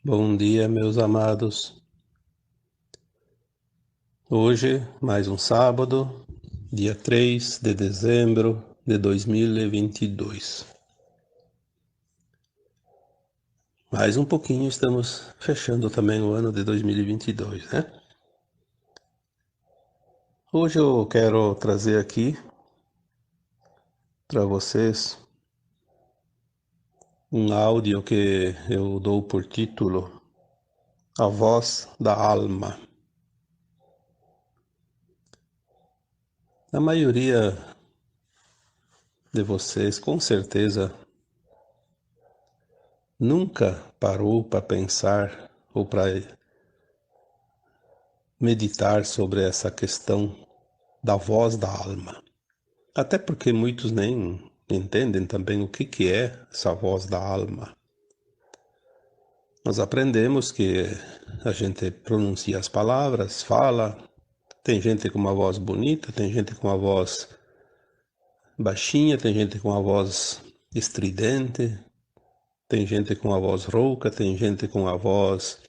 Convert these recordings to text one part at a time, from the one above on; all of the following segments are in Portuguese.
Bom dia, meus amados. Hoje, mais um sábado, dia 3 de dezembro de 2022. Mais um pouquinho estamos fechando também o ano de 2022, né? Hoje eu quero trazer aqui para vocês um áudio que eu dou por título A Voz da Alma. A maioria de vocês, com certeza, nunca parou para pensar ou para meditar sobre essa questão da voz da alma. Até porque muitos nem entendem também o que é essa voz da alma. Nós aprendemos que a gente pronuncia as palavras, fala, tem gente com uma voz bonita, tem gente com uma voz baixinha, tem gente com uma voz estridente, tem gente com a voz rouca, tem gente com a voz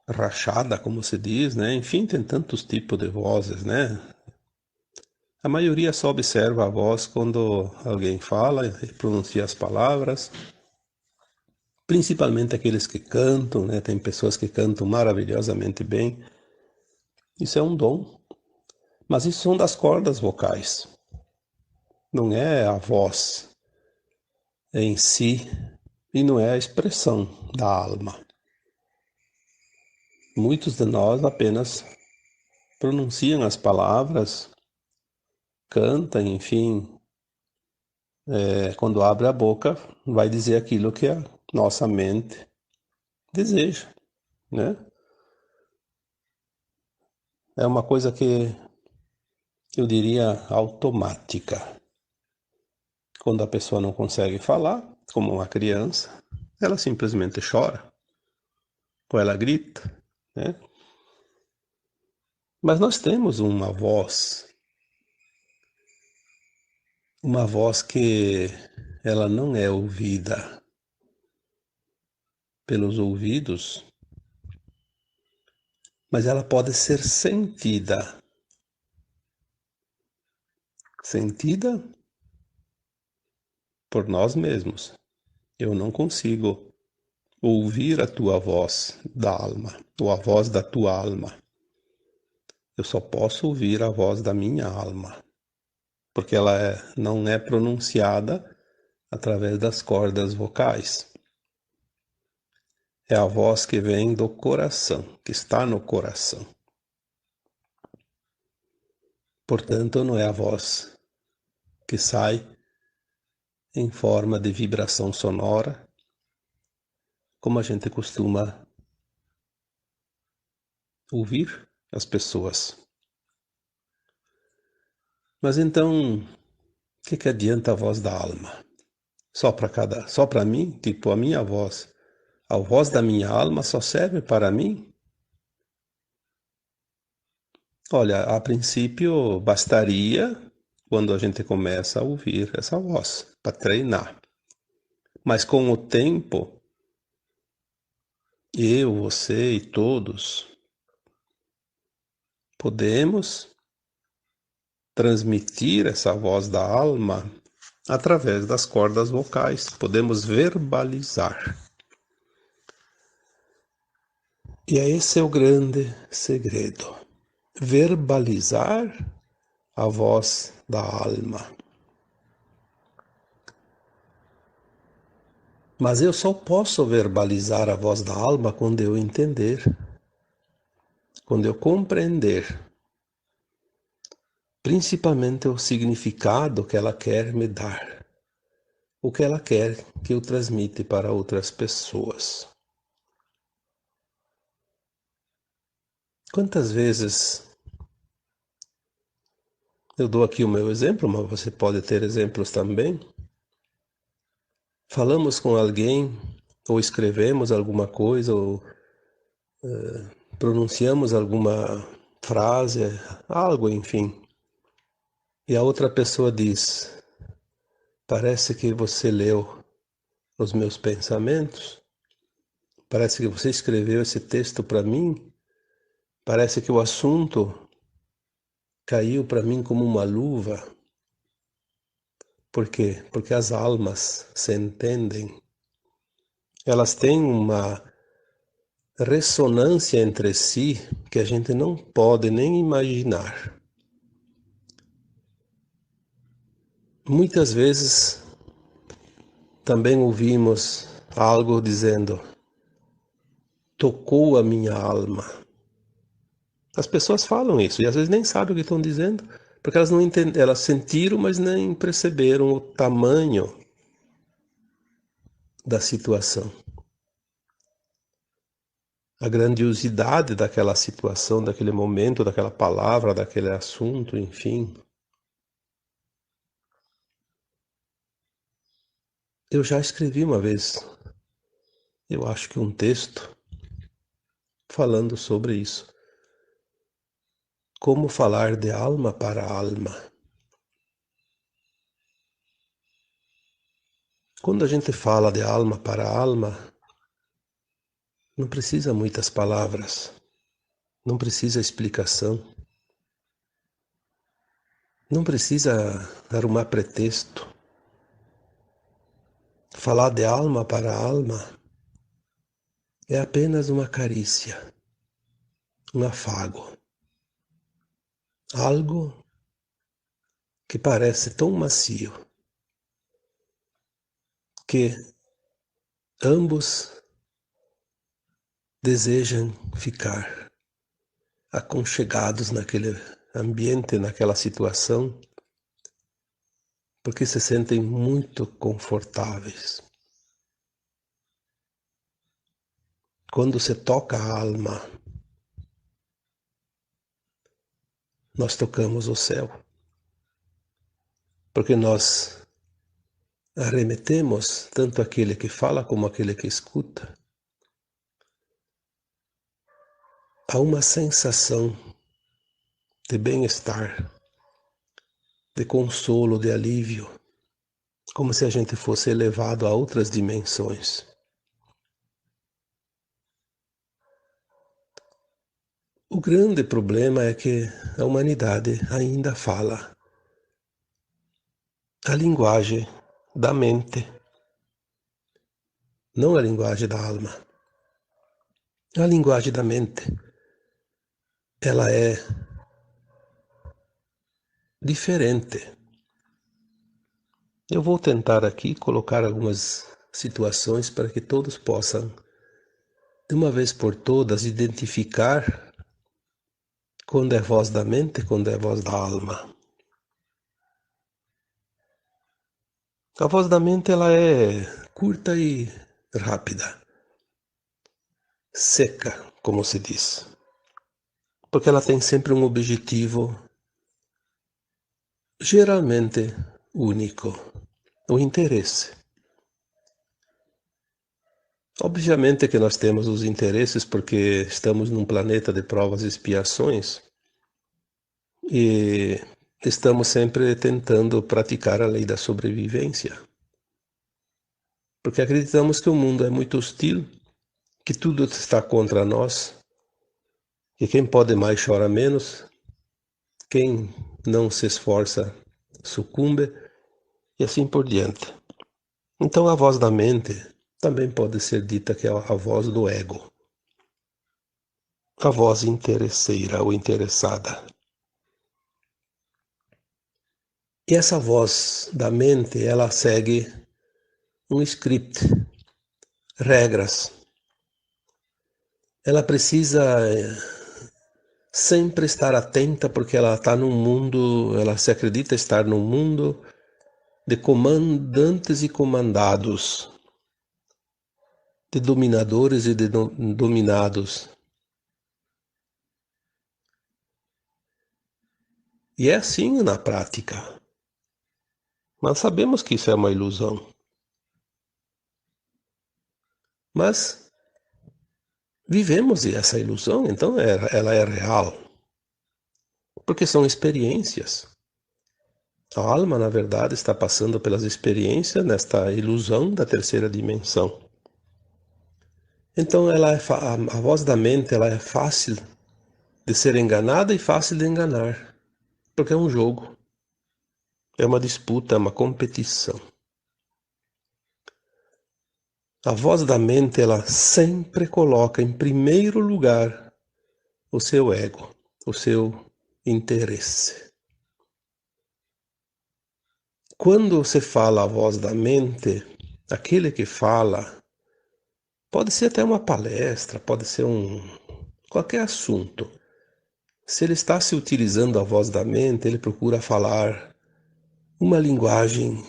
rachada, como se diz, né? Enfim, tem tantos tipos de vozes, né? A maioria só observa a voz quando alguém fala e pronuncia as palavras, principalmente aqueles que cantam, né? Tem pessoas que cantam maravilhosamente bem. Isso é um dom, mas isso são das cordas vocais, não é a voz em si e não é a expressão da alma. Muitos de nós apenas pronunciam as palavras, cantam, enfim, quando abre a boca, vai dizer aquilo que a nossa mente deseja, né? É uma coisa que eu diria automática. Quando a pessoa não consegue falar, como uma criança, ela simplesmente chora, ou ela grita, né? Mas nós temos uma voz que ela não é ouvida pelos ouvidos, mas ela pode ser sentida por nós mesmos. Eu não consigo ouvir a tua voz da alma, ou a voz da tua alma. Eu só posso ouvir a voz da minha alma, porque ela não é pronunciada através das cordas vocais. É a voz que vem do coração, que está no coração. Portanto, não é a voz que sai em forma de vibração sonora, como a gente costuma ouvir as pessoas. Mas então, o que adianta a voz da alma? Só para mim, tipo a minha voz. A voz da minha alma só serve para mim? Olha, a princípio bastaria quando a gente começa a ouvir essa voz, para treinar. Mas com o tempo, eu, você e todos podemos transmitir essa voz da alma através das cordas vocais, podemos verbalizar. E esse é o grande segredo. Verbalizar a voz da alma. Mas eu só posso verbalizar a voz da alma quando eu entender, quando eu compreender, principalmente o significado que ela quer me dar, o que ela quer que eu transmita para outras pessoas. Quantas vezes eu dou aqui o meu exemplo, mas você pode ter exemplos também. Falamos com alguém, ou escrevemos alguma coisa, ou pronunciamos alguma frase, algo, enfim. E a outra pessoa diz: parece que você leu os meus pensamentos. Parece que você escreveu esse texto para mim. Parece que o assunto caiu para mim como uma luva. Por quê? Porque as almas se entendem. Elas têm uma ressonância entre si que a gente não pode nem imaginar. Muitas vezes também ouvimos algo dizendo: tocou a minha alma. As pessoas falam isso e às vezes nem sabem o que estão dizendo, porque elas não entendem, elas sentiram, mas nem perceberam o tamanho da situação, a grandiosidade daquela situação, daquele momento, daquela palavra, daquele assunto, enfim. Eu já escrevi uma vez, eu acho que um texto falando sobre isso. Como falar de alma para alma. Quando a gente fala de alma para alma, não precisa muitas palavras, não precisa explicação, não precisa arrumar pretexto. Falar de alma para alma é apenas uma carícia, um afago, algo que parece tão macio que ambos desejam ficar aconchegados naquele ambiente, naquela situação, porque se sentem muito confortáveis. Quando se toca a alma, nós tocamos o céu, porque nós arremetemos tanto aquele que fala como aquele que escuta a uma sensação de bem-estar, de consolo, de alívio, como se a gente fosse elevado a outras dimensões. O grande problema é que a humanidade ainda fala a linguagem da mente, não a linguagem da alma. A linguagem da mente, ela é diferente. Eu vou tentar aqui colocar algumas situações para que todos possam, de uma vez por todas, identificar quando é voz da mente, quando é voz da alma. A voz da mente, ela é curta e rápida, seca, como se diz, porque ela tem sempre um objetivo geralmente único, o interesse. Obviamente que nós temos os interesses porque estamos num planeta de provas e expiações e estamos sempre tentando praticar a lei da sobrevivência. Porque acreditamos que o mundo é muito hostil, que tudo está contra nós, que quem pode mais chora menos, quem não se esforça sucumbe e assim por diante. Então a voz da mente também pode ser dita que é a voz do ego, a voz interesseira ou interessada. E essa voz da mente, ela segue um script, regras. Ela precisa sempre estar atenta porque ela está num mundo, ela se acredita estar num mundo de comandantes e comandados, de dominadores e de dominados. E é assim na prática. Nós sabemos que isso é uma ilusão. Mas vivemos essa ilusão, então ela é real. Porque são experiências. A alma, na verdade, está passando pelas experiências nesta ilusão da terceira dimensão. Então, a voz da mente ela é fácil de ser enganada e fácil de enganar, porque é um jogo, é uma disputa, é uma competição. A voz da mente ela sempre coloca em primeiro lugar o seu ego, o seu interesse. Quando você fala a voz da mente, aquele que fala pode ser até uma palestra, pode ser qualquer assunto. Se ele está se utilizando a voz da mente, ele procura falar uma linguagem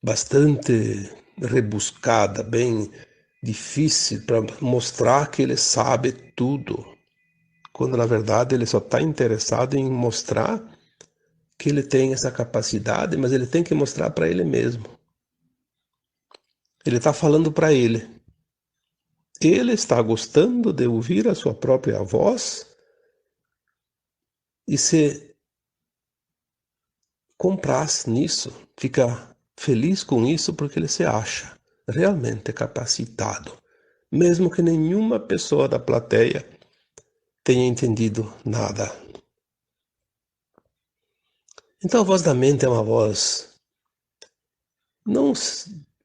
bastante rebuscada, bem difícil para mostrar que ele sabe tudo, quando na verdade ele só está interessado em mostrar que ele tem essa capacidade, mas ele tem que mostrar para ele mesmo. Ele está falando para ele. Ele está gostando de ouvir a sua própria voz e se compraz nisso, fica feliz com isso porque ele se acha realmente capacitado, mesmo que nenhuma pessoa da plateia tenha entendido nada. Então a voz da mente é uma voz não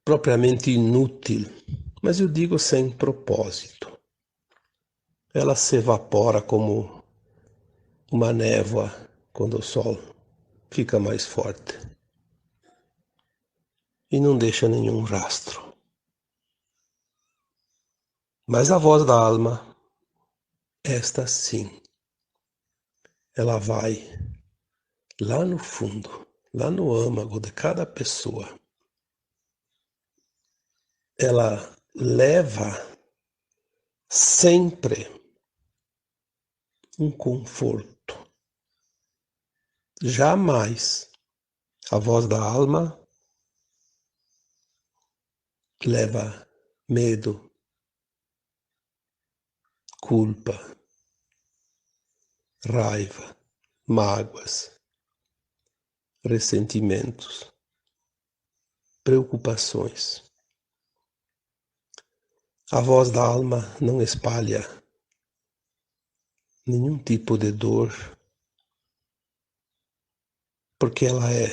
propriamente inútil, mas eu digo sem propósito. Ela se evapora como uma névoa quando o sol fica mais forte e não deixa nenhum rastro. Mas a voz da alma, esta sim, ela vai lá no fundo, lá no âmago de cada pessoa. Ela leva sempre um conforto. Jamais a voz da alma leva medo, culpa, raiva, mágoas, ressentimentos, preocupações. A voz da alma não espalha nenhum tipo de dor, porque ela é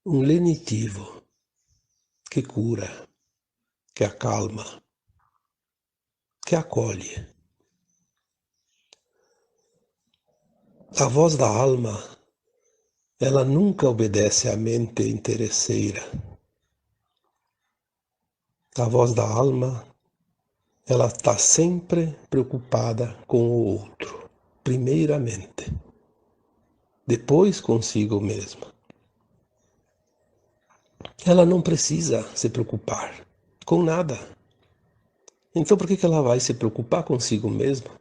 um lenitivo que cura, que acalma, que acolhe. A voz da alma, ela nunca obedece à mente interesseira. A voz da alma, ela está sempre preocupada com o outro, primeiramente, depois consigo mesma. Ela não precisa se preocupar com nada. Então por que ela vai se preocupar consigo mesma?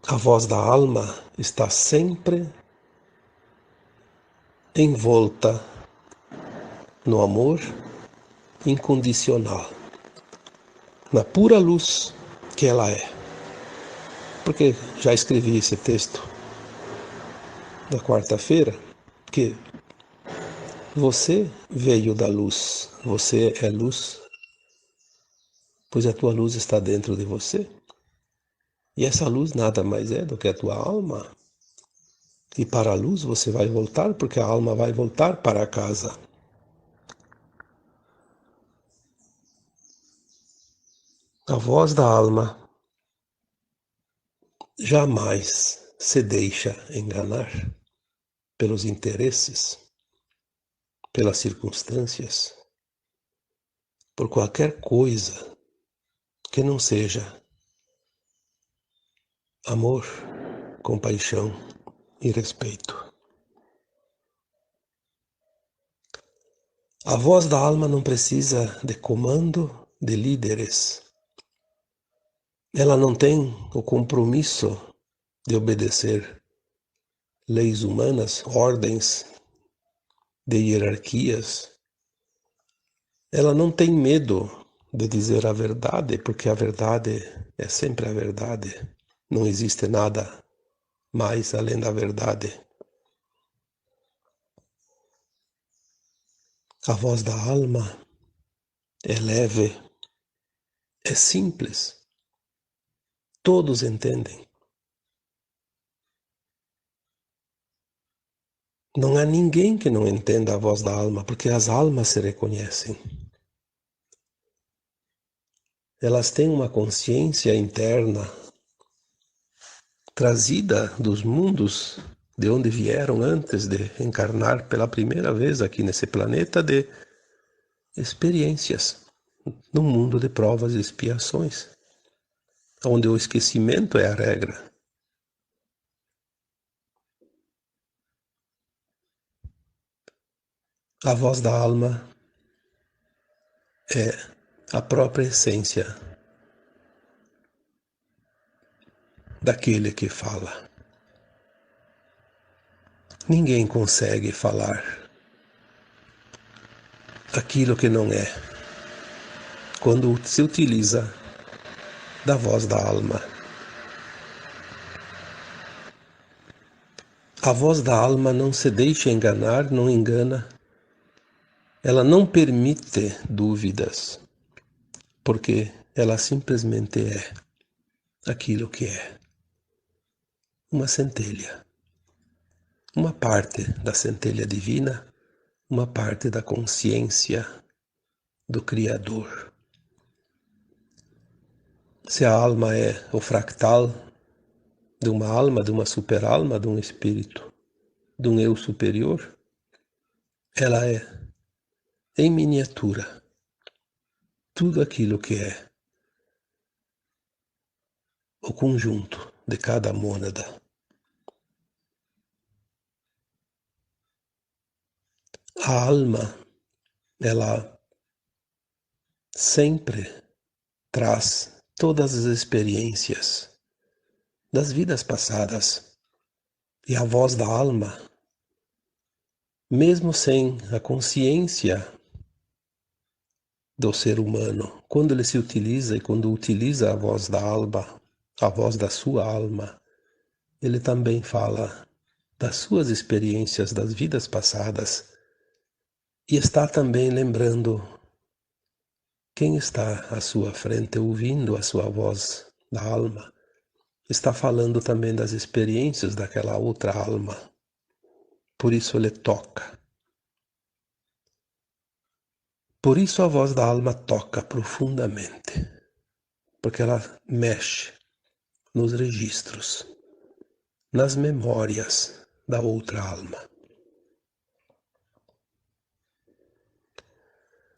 A voz da alma está sempre envolta no amor incondicional, na pura luz que ela é. Porque já escrevi esse texto da quarta-feira, que você veio da luz, você é luz, pois a tua luz está dentro de você. E essa luz nada mais é do que a tua alma. E para a luz você vai voltar, porque a alma vai voltar para casa. A voz da alma jamais se deixa enganar pelos interesses, pelas circunstâncias, por qualquer coisa que não seja amor, compaixão e respeito. A voz da alma não precisa de comando de líderes. Ela não tem o compromisso de obedecer leis humanas, ordens de hierarquias. Ela não tem medo de dizer a verdade, porque a verdade é sempre a verdade. Não existe nada mais além da verdade. A voz da alma é leve, é simples, todos entendem. Não há ninguém que não entenda a voz da alma, porque as almas se reconhecem. Elas têm uma consciência interna trazida dos mundos de onde vieram antes de encarnar pela primeira vez aqui nesse planeta, de experiências no mundo de provas e expiações, onde o esquecimento é a regra. A voz da alma é a própria essência daquele que fala. Ninguém consegue falar aquilo que não é, quando se utiliza da voz da alma. A voz da alma não se deixa enganar, não engana. Ela não permite dúvidas, porque ela simplesmente é aquilo que é. Uma centelha. Uma parte da centelha divina, uma parte da consciência do Criador. Se a alma é o fractal de uma alma, de uma superalma, de um espírito, de um eu superior, ela é, em miniatura, tudo aquilo que é o conjunto de cada mônada. A alma, ela sempre traz todas as experiências das vidas passadas. E a voz da alma, mesmo sem a consciência do ser humano, quando ele se utiliza e quando utiliza a voz da alma, a voz da sua alma, ele também fala das suas experiências das vidas passadas e está também lembrando quem está à sua frente, ouvindo a sua voz da alma. Está falando também das experiências daquela outra alma. Por isso ele toca. Por isso a voz da alma toca profundamente, porque ela mexe nos registros, nas memórias da outra alma.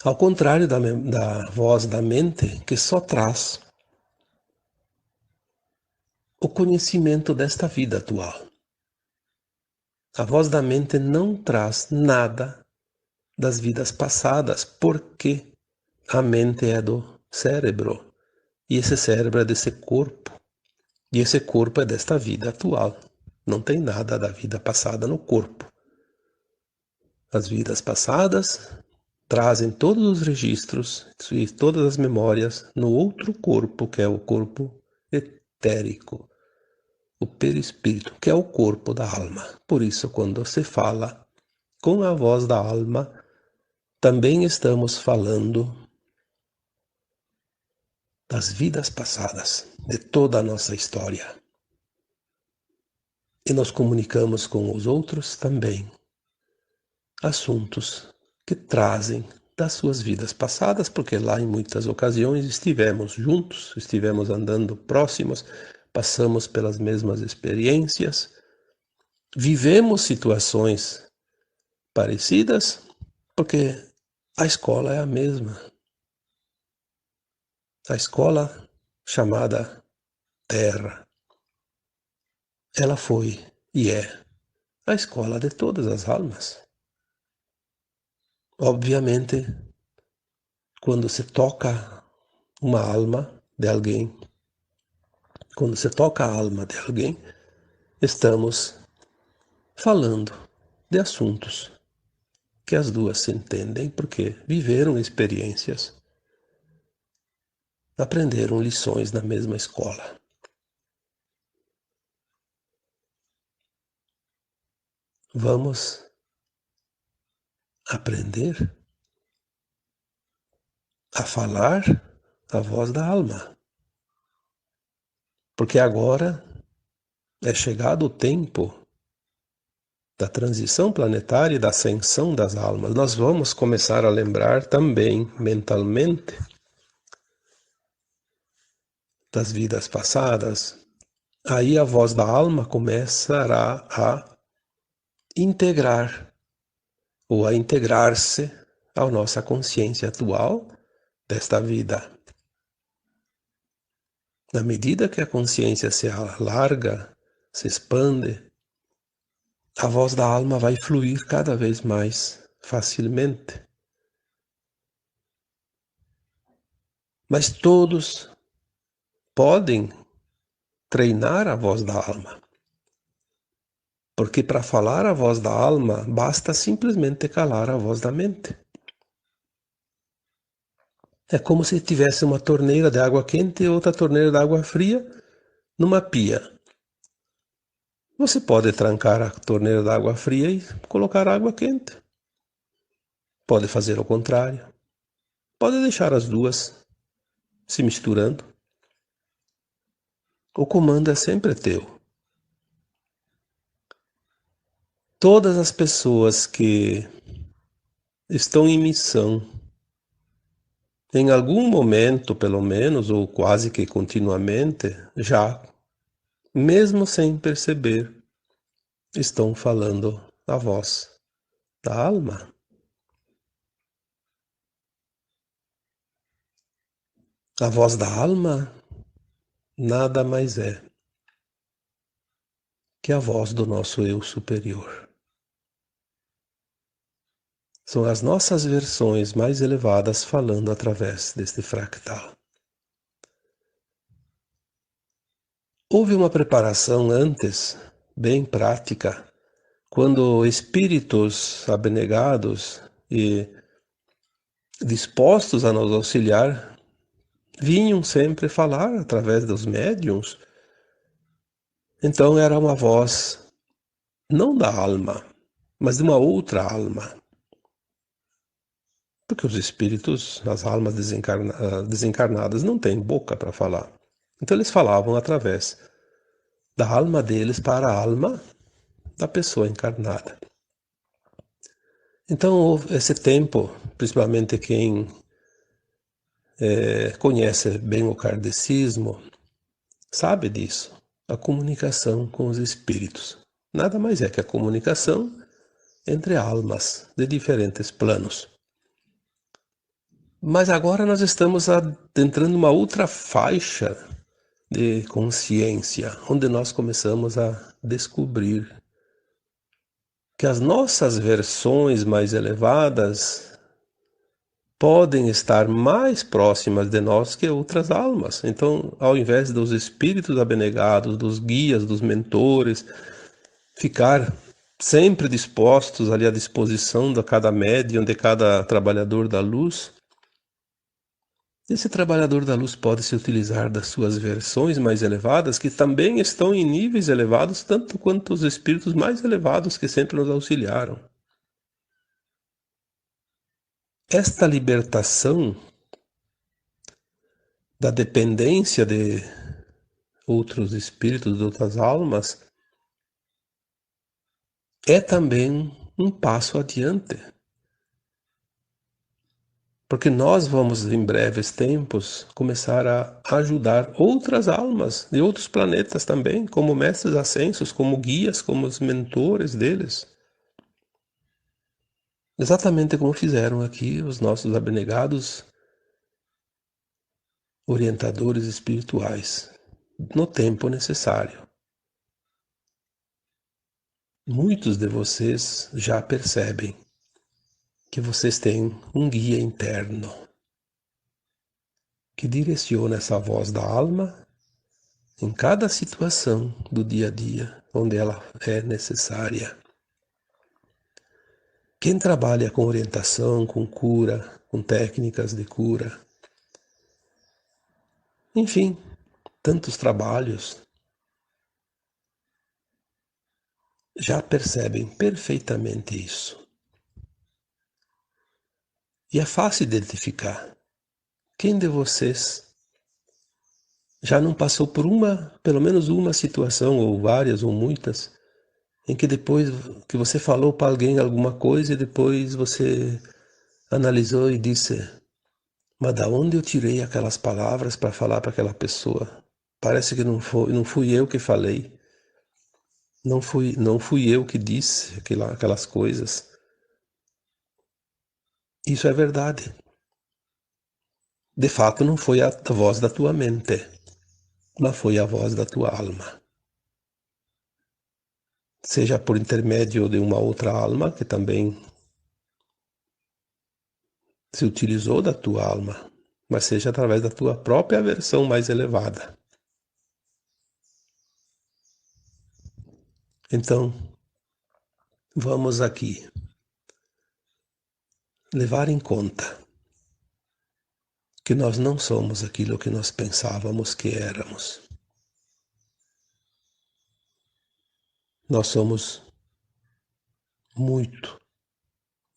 Ao contrário da voz da mente, que só traz o conhecimento desta vida atual. A voz da mente não traz nada das vidas passadas, porque a mente é do cérebro, e esse cérebro é desse corpo, e esse corpo é desta vida atual. Não tem nada da vida passada no corpo. As vidas passadas trazem todos os registros e todas as memórias no outro corpo, que é o corpo etérico, o perispírito, que é o corpo da alma. Por isso, quando se fala com a voz da alma, também estamos falando das vidas passadas, de toda a nossa história. E nos comunicamos com os outros também assuntos que trazem das suas vidas passadas, porque lá em muitas ocasiões estivemos juntos, estivemos andando próximos, passamos pelas mesmas experiências, vivemos situações parecidas, porque a escola é a mesma. A escola chamada Terra, ela foi e é a escola de todas as almas. Obviamente, quando se toca uma alma de alguém, quando se toca a alma de alguém, estamos falando de assuntos que as duas se entendem porque viveram experiências, aprenderam lições na mesma escola. vamos aprender a falar a voz da alma. Porque agora é chegado o tempo da transição planetária e da ascensão das almas. Nós vamos começar a lembrar também mentalmente das vidas passadas. Aí a voz da alma começará a integrar ou a integrar-se à nossa consciência atual desta vida. Na medida que a consciência se alarga, se expande, a voz da alma vai fluir cada vez mais facilmente. Mas todos podem treinar a voz da alma. Porque para falar a voz da alma, basta simplesmente calar a voz da mente. É como se tivesse uma torneira de água quente e outra torneira de água fria numa pia. Você pode trancar a torneira de água fria e colocar água quente. Pode fazer o contrário. Pode deixar as duas se misturando. O comando é sempre teu. Todas as pessoas que estão em missão, em algum momento, pelo menos, ou quase que continuamente, já, mesmo sem perceber, estão falando a voz da alma. A voz da alma nada mais é que a voz do nosso eu superior. São as nossas versões mais elevadas falando através deste fractal. Houve uma preparação antes, bem prática, quando espíritos abnegados e dispostos a nos auxiliar vinham sempre falar através dos médiuns. Então era uma voz não da alma, mas de uma outra alma. Porque os espíritos, as almas desencarnadas, não têm boca para falar. Então eles falavam através da alma deles para a alma da pessoa encarnada. Então houve esse tempo, principalmente quem conhece bem o kardecismo, sabe disso. A comunicação com os espíritos. Nada mais é que a comunicação entre almas de diferentes planos. Mas agora nós estamos adentrando uma outra faixa de consciência, onde nós começamos a descobrir que as nossas versões mais elevadas podem estar mais próximas de nós que outras almas. Então, ao invés dos espíritos abnegados, dos guias, dos mentores, ficar sempre dispostos ali à disposição de cada médium, de cada trabalhador da luz, esse trabalhador da luz pode se utilizar das suas versões mais elevadas, que também estão em níveis elevados, tanto quanto os espíritos mais elevados que sempre nos auxiliaram. Esta libertação da dependência de outros espíritos, de outras almas, é também um passo adiante. Porque nós vamos, em breves tempos, começar a ajudar outras almas de outros planetas também, como mestres ascensos, como guias, como os mentores deles. Exatamente como fizeram aqui os nossos abnegados orientadores espirituais, no tempo necessário. Muitos de vocês já percebem que vocês têm um guia interno que direciona essa voz da alma em cada situação do dia a dia onde ela é necessária. Quem trabalha com orientação, com cura, com técnicas de cura, enfim, tantos trabalhos, já percebem perfeitamente isso. E é fácil identificar. Quem de vocês já não passou por pelo menos uma situação, ou várias, ou muitas, em que depois que você falou para alguém alguma coisa e depois você analisou e disse: mas da onde eu tirei aquelas palavras para falar para aquela pessoa? Parece que não fui eu que falei. Não fui eu que disse aquelas coisas. Isso é verdade. De fato, não foi a voz da tua mente, mas foi a voz da tua alma. Seja por intermédio de uma outra alma que também se utilizou da tua alma, mas seja através da tua própria versão mais elevada. Então, vamos aqui levar em conta que nós não somos aquilo que nós pensávamos que éramos. Nós somos muito,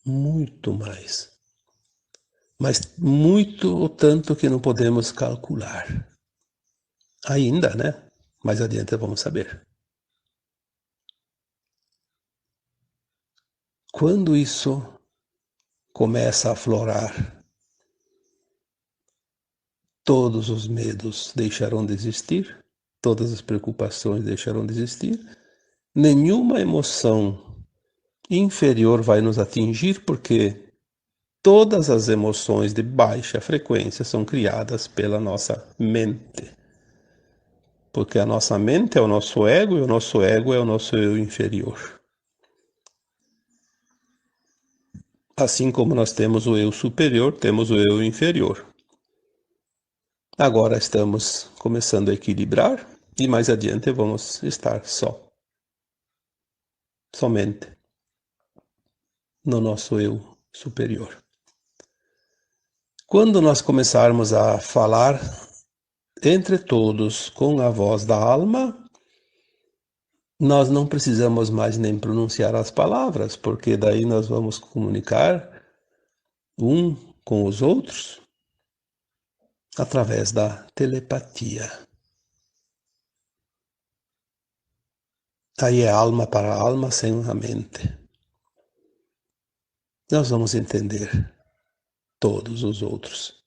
muito mais. Mas muito o tanto que não podemos calcular. Ainda, né? Mais adiante vamos saber. Quando isso começa a aflorar, todos os medos deixarão de existir, todas as preocupações deixarão de existir, nenhuma emoção inferior vai nos atingir, porque todas as emoções de baixa frequência são criadas pela nossa mente. Porque a nossa mente é o nosso ego e o nosso ego é o nosso eu inferior. Assim como nós temos o eu superior, temos o eu inferior. Agora estamos começando a equilibrar e mais adiante vamos estar somente no nosso eu superior. Quando nós começarmos a falar entre todos com a voz da alma, nós não precisamos mais nem pronunciar as palavras, porque daí nós vamos comunicar um com os outros através da telepatia. Aí é alma para alma sem a mente. Nós vamos entender todos os outros.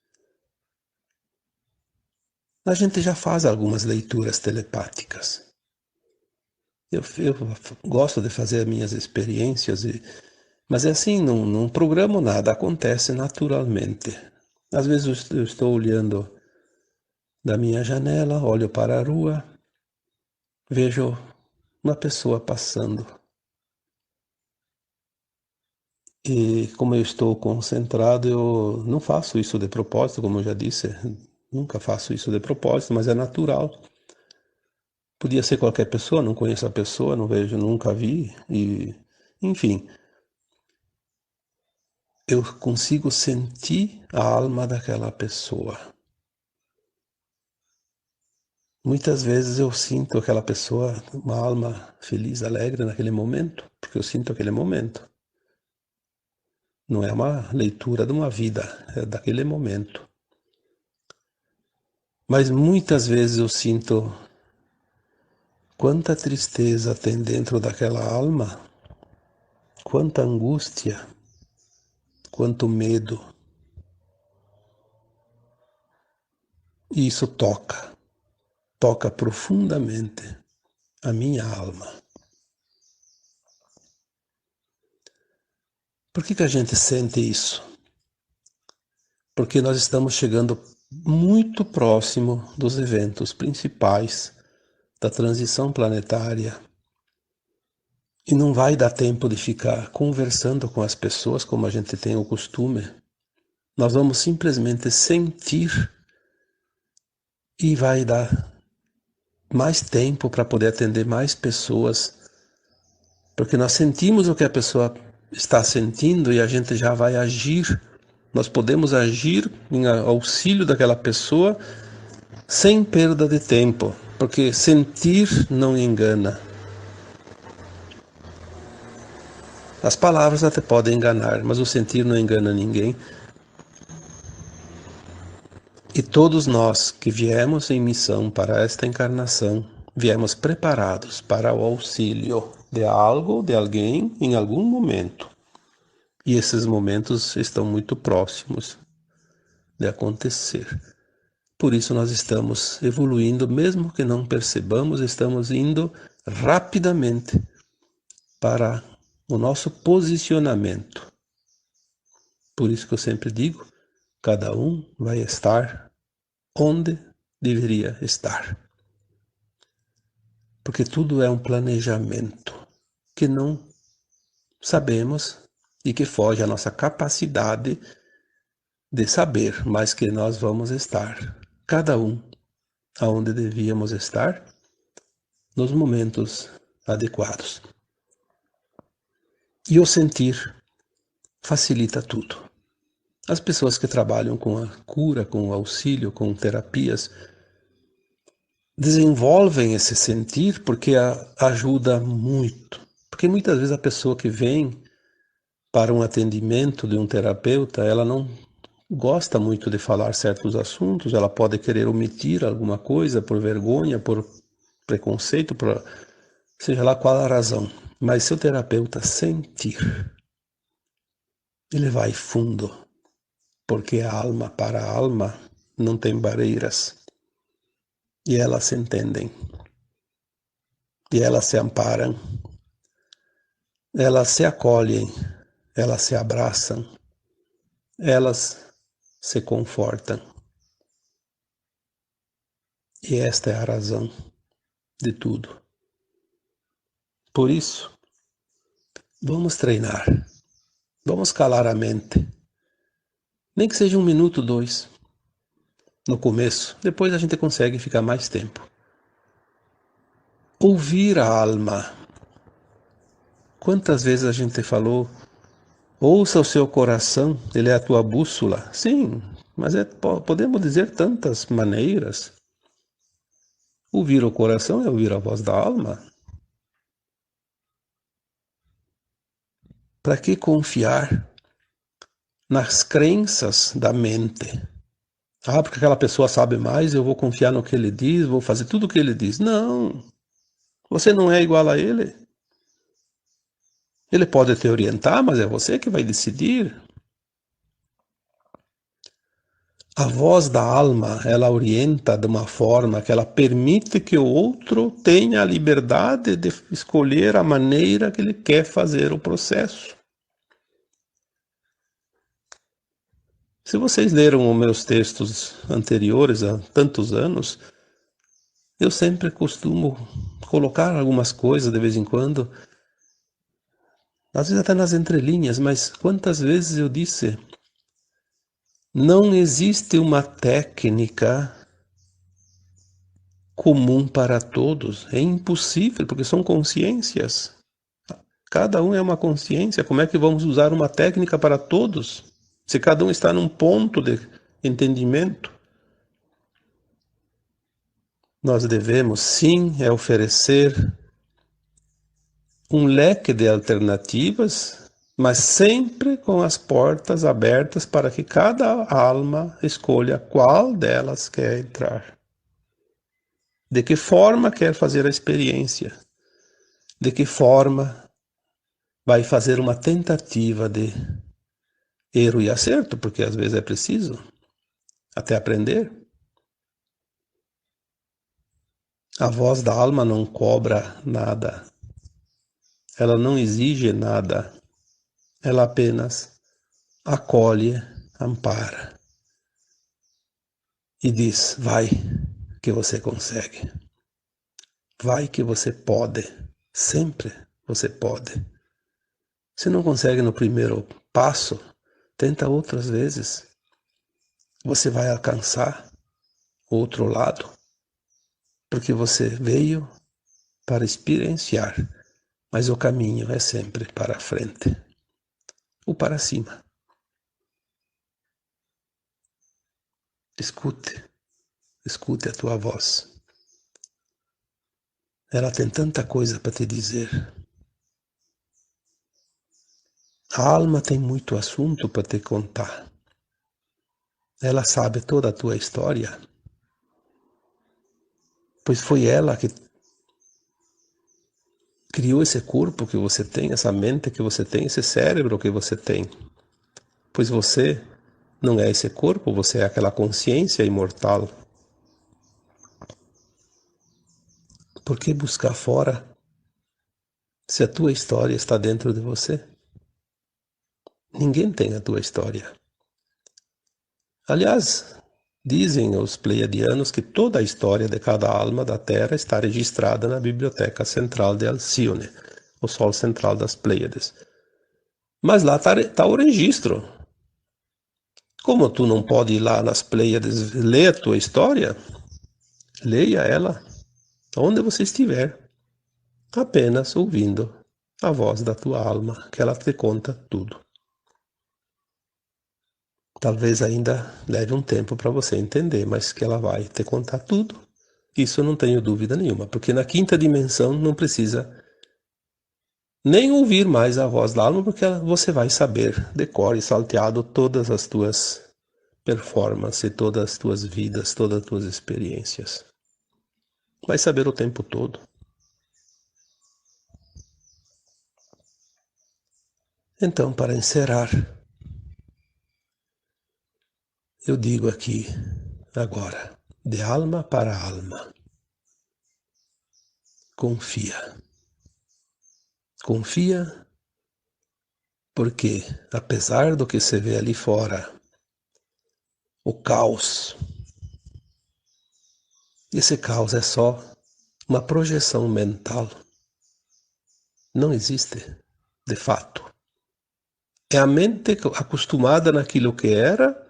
A gente já faz algumas leituras telepáticas. Eu gosto de fazer as minhas experiências, mas é assim, não programo nada, acontece naturalmente. Às vezes eu estou olhando da minha janela, olho para a rua, vejo uma pessoa passando. E como eu estou concentrado, eu não faço isso de propósito, como eu já disse, nunca faço isso de propósito, mas é natural. Podia ser qualquer pessoa, não conheço a pessoa, não vejo, nunca vi, e enfim, eu consigo sentir a alma daquela pessoa. Muitas vezes eu sinto aquela pessoa, uma alma feliz, alegre naquele momento, porque eu sinto aquele momento. Não é uma leitura de uma vida, é daquele momento. Mas muitas vezes eu sinto quanta tristeza tem dentro daquela alma, quanta angústia, quanto medo. E isso toca profundamente a minha alma. Por que a gente sente isso? Porque nós estamos chegando muito próximo dos eventos principais da transição planetária e não vai dar tempo de ficar conversando com as pessoas como a gente tem o costume. Nós vamos simplesmente sentir e vai dar mais tempo para poder atender mais pessoas, porque nós sentimos o que a pessoa está sentindo e a gente já vai agir. Nós podemos agir em auxílio daquela pessoa sem perda de tempo, porque sentir não engana. As palavras até podem enganar, mas o sentir não engana ninguém. E todos nós que viemos em missão para esta encarnação, viemos preparados para o auxílio de algo, de alguém, em algum momento. E esses momentos estão muito próximos de acontecer. Por isso nós estamos evoluindo, mesmo que não percebamos, estamos indo rapidamente para o nosso posicionamento. Por isso que eu sempre digo, cada um vai estar onde deveria estar. Porque tudo é um planejamento que não sabemos e que foge à nossa capacidade de saber, mas que nós vamos estar, cada um, aonde devíamos estar, nos momentos adequados. E o sentir facilita tudo. As pessoas que trabalham com a cura, com o auxílio, com terapias, desenvolvem esse sentir porque ajuda muito. Porque muitas vezes a pessoa que vem para um atendimento de um terapeuta, ela não gosta muito de falar certos assuntos, ela pode querer omitir alguma coisa por vergonha, por preconceito, por seja lá qual a razão. Mas se o terapeuta sentir, ele vai fundo, porque a alma para a alma não tem barreiras. E elas se entendem. E elas se amparam. Elas se acolhem. Elas se abraçam. Elas se confortam. E esta é a razão de tudo. Por isso, vamos treinar. Vamos calar a mente. Nem que seja 1 minuto, 2. No começo. Depois a gente consegue ficar mais tempo. Ouvir a alma. Quantas vezes a gente falou, ouça o seu coração, ele é a tua bússola. Sim, mas podemos dizer tantas maneiras. Ouvir o coração é ouvir a voz da alma. Para que confiar nas crenças da mente? Ah, porque aquela pessoa sabe mais, eu vou confiar no que ele diz, vou fazer tudo o que ele diz. Não, você não é igual a ele. Ele pode te orientar, mas é você que vai decidir. A voz da alma, ela orienta de uma forma que ela permite que o outro tenha a liberdade de escolher a maneira que ele quer fazer o processo. Se vocês leram os meus textos anteriores há tantos anos, eu sempre costumo colocar algumas coisas de vez em quando, às vezes até nas entrelinhas, mas quantas vezes eu disse, não existe uma técnica comum para todos, é impossível, porque são consciências. Cada um é uma consciência, como é que vamos usar uma técnica para todos? Se cada um está num ponto de entendimento, nós devemos sim oferecer um leque de alternativas, mas sempre com as portas abertas para que cada alma escolha qual delas quer entrar. De que forma quer fazer a experiência? De que forma vai fazer uma tentativa de erro e acerto, porque às vezes é preciso até aprender. A voz da alma não cobra nada, ela não exige nada, ela apenas acolhe, ampara e diz: vai que você consegue, vai que você pode, sempre você pode. Se não consegue no primeiro passo, tenta outras vezes, você vai alcançar o outro lado, porque você veio para experienciar, mas o caminho é sempre para a frente ou para cima. Escute, escute a tua voz. Ela tem tanta coisa para te dizer. A alma tem muito assunto para te contar. Ela sabe toda a tua história, pois foi ela que criou esse corpo que você tem, essa mente que você tem, esse cérebro que você tem. Pois você não é esse corpo, você é aquela consciência imortal. Por que buscar fora se a tua história está dentro de você? Ninguém tem a tua história. Aliás, dizem os pleiadianos que toda a história de cada alma da Terra está registrada na Biblioteca Central de Alcione, o Sol Central das Pleiades. Mas lá está o registro. Como tu não pode ir lá nas Pleiades ler a tua história, leia ela onde você estiver, apenas ouvindo a voz da tua alma, que ela te conta tudo. Talvez ainda leve um tempo para você entender, mas que ela vai te contar tudo. Isso eu não tenho dúvida nenhuma, porque na quinta dimensão não precisa nem ouvir mais a voz da alma, porque você vai saber de cor e salteado todas as tuas performances, todas as tuas vidas, todas as tuas experiências. Vai saber o tempo todo. Então, para encerrar, eu digo aqui, agora, de alma para alma, confia. Confia porque, apesar do que se vê ali fora, o caos, esse caos é só uma projeção mental. Não existe, de fato. É a mente acostumada naquilo que era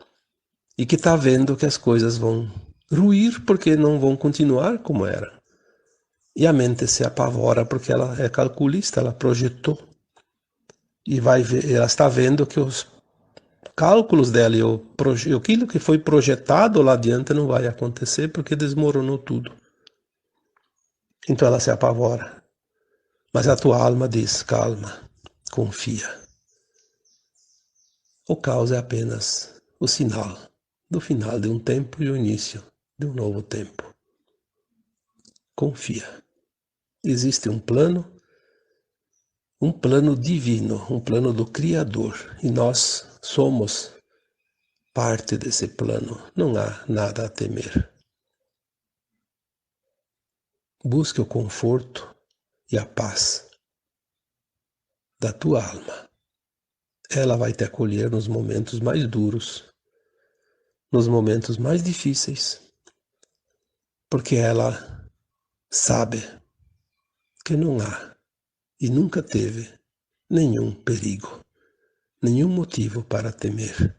e que está vendo que as coisas vão ruir porque não vão continuar como era. E a mente se apavora porque ela é calculista, ela projetou. E vai ver, ela está vendo que os cálculos dela e aquilo que foi projetado lá adiante não vai acontecer porque desmoronou tudo. Então ela se apavora. Mas a tua alma diz, calma, confia. O caos é apenas o sinal do final de um tempo e o início de um novo tempo. Confia. Existe um plano divino, um plano do Criador, e nós somos parte desse plano. Não há nada a temer. Busque o conforto e a paz da tua alma. Ela vai te acolher nos momentos mais duros, nos momentos mais difíceis, porque ela sabe que não há e nunca teve nenhum perigo, nenhum motivo para temer,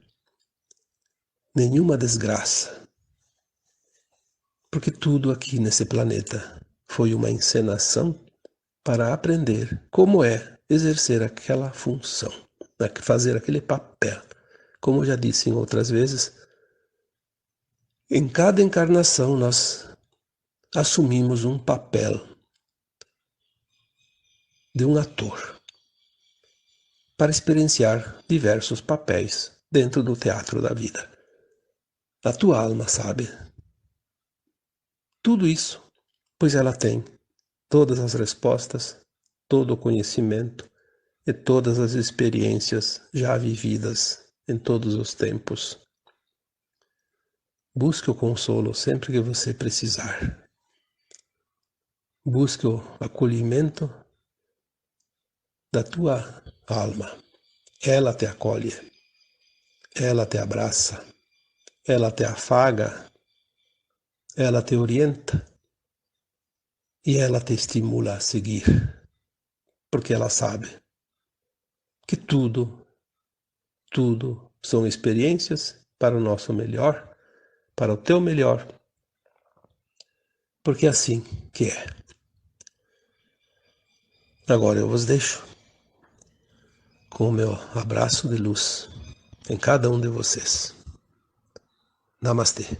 nenhuma desgraça, porque tudo aqui nesse planeta foi uma encenação para aprender como é exercer aquela função, fazer aquele papel. Como eu já disse em outras vezes, em cada encarnação nós assumimos um papel de um ator para experienciar diversos papéis dentro do teatro da vida. A tua alma sabe tudo isso, pois ela tem todas as respostas, todo o conhecimento e todas as experiências já vividas em todos os tempos. Busque o consolo sempre que você precisar. Busque o acolhimento da tua alma. Ela te acolhe, ela te abraça, ela te afaga, ela te orienta e ela te estimula a seguir, porque ela sabe que tudo são experiências para o nosso melhor, para o teu melhor, porque é assim que é. Agora eu vos deixo com o meu abraço de luz em cada um de vocês. Namastê.